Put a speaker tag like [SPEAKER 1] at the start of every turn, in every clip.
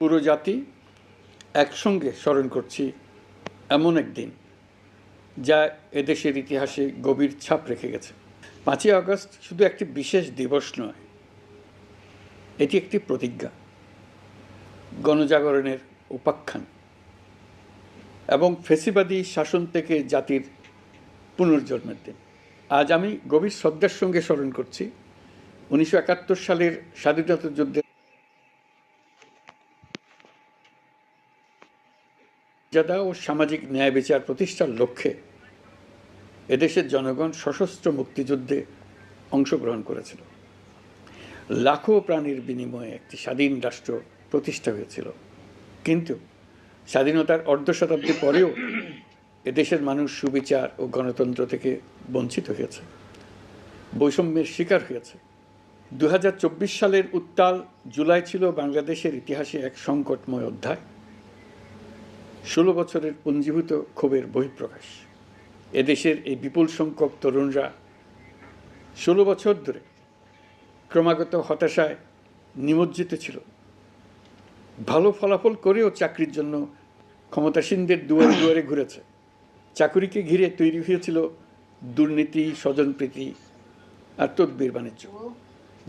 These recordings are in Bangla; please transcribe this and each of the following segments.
[SPEAKER 1] পুরো জাতি একসঙ্গে স্মরণ করছি এমন একদিন যা এদেশের ইতিহাসে গভীর ছাপ রেখে গেছে। 5ই আগস্ট শুধু একটি বিশেষ দিবস নয়, এটি একটি প্রতিজ্ঞা, গণজাগরণের উপাখ্যান এবং ফ্যাসিবাদী শাসন থেকে জাতির পুনর্জন্মের দিন। আজ আমি গভীর শ্রদ্ধার সঙ্গে স্মরণ করছি 1971 সালের স্বাধীনতা যুদ্ধের মর্যাদা ও সামাজিক ন্যায় বিচার প্রতিষ্ঠার লক্ষ্যে এদেশের জনগণ সশস্ত্র মুক্তিযুদ্ধে অংশগ্রহণ করেছিল। লাখো প্রাণীর বিনিময়ে একটি স্বাধীন রাষ্ট্র প্রতিষ্ঠা হয়েছিল। কিন্তু স্বাধীনতার অর্ধ শতাব্দী পরেও এদেশের মানুষ সুবিচার ও গণতন্ত্র থেকে বঞ্চিত হয়েছে, বৈষম্যের শিকার হয়েছে। 2024 সালের উত্তাল জুলাই ছিল বাংলাদেশের ইতিহাসে এক সংকটময় অধ্যায়, 16 বছরের পুঞ্জীভূত ক্ষোভের বহিঃপ্রকাশ। এদেশের এই বিপুল সংখ্যক তরুণরা 16 বছর ধরে ক্রমাগত হতাশায় নিমজ্জিত ছিল। ভালো ফলাফল করেও চাকরির জন্য ক্ষমতাসীনদের দুয়ারে দুয়ারে ঘুরেছে। চাকুরিকে ঘিরে তৈরি হয়েছিল দুর্নীতি, স্বজনপ্রীতি আর তদবির বাণিজ্য।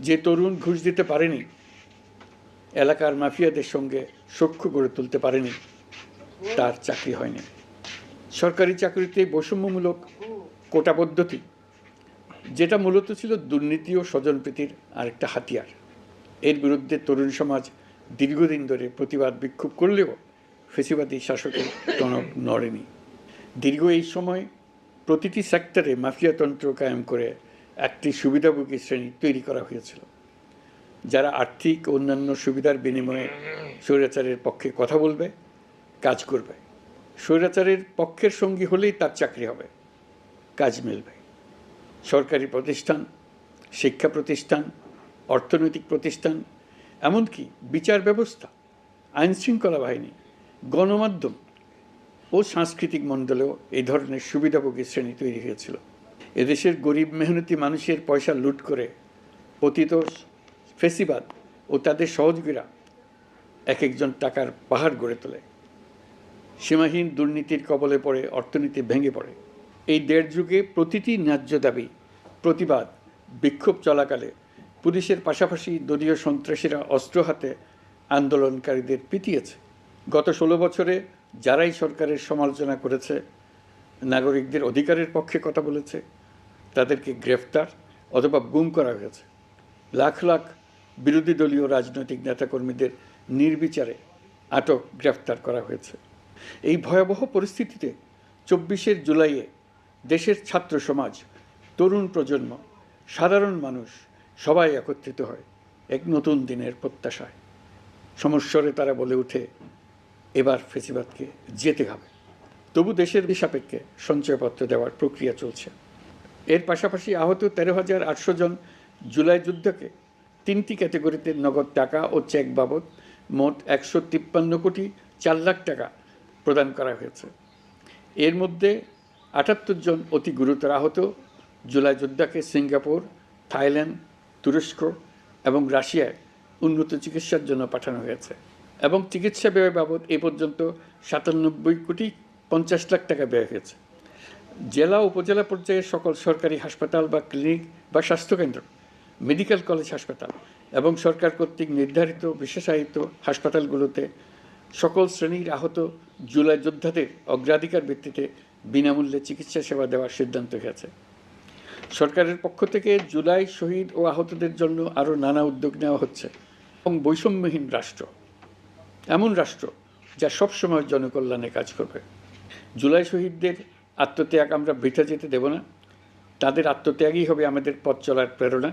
[SPEAKER 1] যে তরুণ ঘুষ দিতে পারেনি, এলাকার মাফিয়াদের সঙ্গে সখ্য গড়ে তুলতে পারেনি, তার চাকরি হয়নি। সরকারি চাকরিতে বৈষম্যমূলক কোটা পদ্ধতি, যেটা মূলত ছিল দুর্নীতি ও স্বজনপ্রীতির আরেকটা হাতিয়ার, এর বিরুদ্ধে তরুণ সমাজ দীর্ঘদিন ধরে প্রতিবাদ বিক্ষোভ করলেও ফ্যাসিবাদী শাসকের টনক নড়েনি। দীর্ঘ এই সময় প্রতিটি সেক্টরে মাফিয়াতন্ত্র কায়েম করে একটি সুবিধাভোগী শ্রেণী তৈরি করা হয়েছিল, যারা আর্থিক ও অন্যান্য সুবিধার বিনিময়ে স্বৈরাচারের পক্ষে কথা বলবে, কাজ করবে। স্বৈরাচারের পক্ষের সঙ্গী হলেই তার চাকরি হবে, কাজ মিলবে। সরকারি প্রতিষ্ঠান, শিক্ষা প্রতিষ্ঠান, অর্থনৈতিক প্রতিষ্ঠান, এমনকি বিচার ব্যবস্থা, আইনশৃঙ্খলা বাহিনী, গণমাধ্যম ও সাংস্কৃতিক মণ্ডলেও এই ধরনের সুবিধাভোগী শ্রেণী তৈরি হয়েছিল। এদেশের গরিব মেহনতি মানুষের পয়সা লুট করে পতিত ফ্যাসিবাদ ও তাদের সহযোগীরা এক একজন টাকার পাহাড় গড়ে তোলে। সীমাহীন দুর্নীতির কবলে পড়ে অর্থনীতি ভেঙে পড়ে। এই দেড় যুগে প্রতিটি ন্যায্য দাবি, প্রতিবাদ, বিক্ষোভ চলাকালে পুলিশের পাশাপাশি দলীয় সন্ত্রাসীরা অস্ত্র হাতে আন্দোলনকারীদের পিটিয়েছে। গত 16 বছরে যারাই সরকারের সমালোচনা করেছে, নাগরিকদের অধিকারের পক্ষে কথা বলেছে, তাদেরকে গ্রেফতার অথবা গুম করা হয়েছে। লাখ লাখ বিরোধী দলীয় রাজনৈতিক নেতাকর্মীদের নির্বিচারে আটক, গ্রেফতার করা হয়েছে। এই ভয়াবহ পরিস্থিতিতে 24 জুলাইয়ে দেশের ছাত্র সমাজ, তরুণ প্রজন্ম, সাধারণ মানুষ সবাই একত্রিত হয় এক নতুন দিনের প্রত্যাশায়। সমস্বরে তারা বলে ওঠে, এবার ফ্যাসিবাদকে যেতে হবে। তবু দেশের সাপেক্ষে সঞ্চয়পত্র দেওয়ার প্রক্রিয়া চলছে। এর পাশাপাশি আহত 13,800 জন জুলাই যুদ্ধকে 3টি ক্যাটেগরিতে নগদ টাকা ও চেক বাবদ মোট 153 কোটি 4 লাখ টাকা প্রদান করা হয়েছে। এর মধ্যে 78 জন অতি গুরুতর আহত জুলাই যোদ্ধাকে সিঙ্গাপুর, থাইল্যান্ড, তুরস্ক এবং রাশিয়ায় উন্নত চিকিৎসার জন্য পাঠানো হয়েছে এবং চিকিৎসা ব্যয় বাবদ এ পর্যন্ত 97 কোটি 50 লাখ টাকা ব্যয় হয়েছে। জেলা উপজেলা পর্যায়ে সকল সরকারি হাসপাতাল বা ক্লিনিক বা স্বাস্থ্যকেন্দ্র, মেডিকেল কলেজ হাসপাতাল এবং সরকার কর্তৃক নির্ধারিত বিশেষায়িত হাসপাতালগুলোতে সকল শ্রেণীর আহত জুলাই যোদ্ধাদের অগ্রাধিকার ভিত্তিতে বিনামূল্যে চিকিৎসা সেবা দেওয়ার সিদ্ধান্ত হয়েছে। সরকারের পক্ষ থেকে জুলাই শহীদ ও আহতদের জন্য আরও নানা উদ্যোগ নেওয়া হচ্ছে এবং বৈষম্যহীন রাষ্ট্র, এমন রাষ্ট্র যা সবসময় জনকল্যাণে কাজ করবে। জুলাই শহীদদের আত্মত্যাগ আমরা বৃথা যেতে দেব না। তাদের আত্মত্যাগই হবে আমাদের পথ চলার প্রেরণা।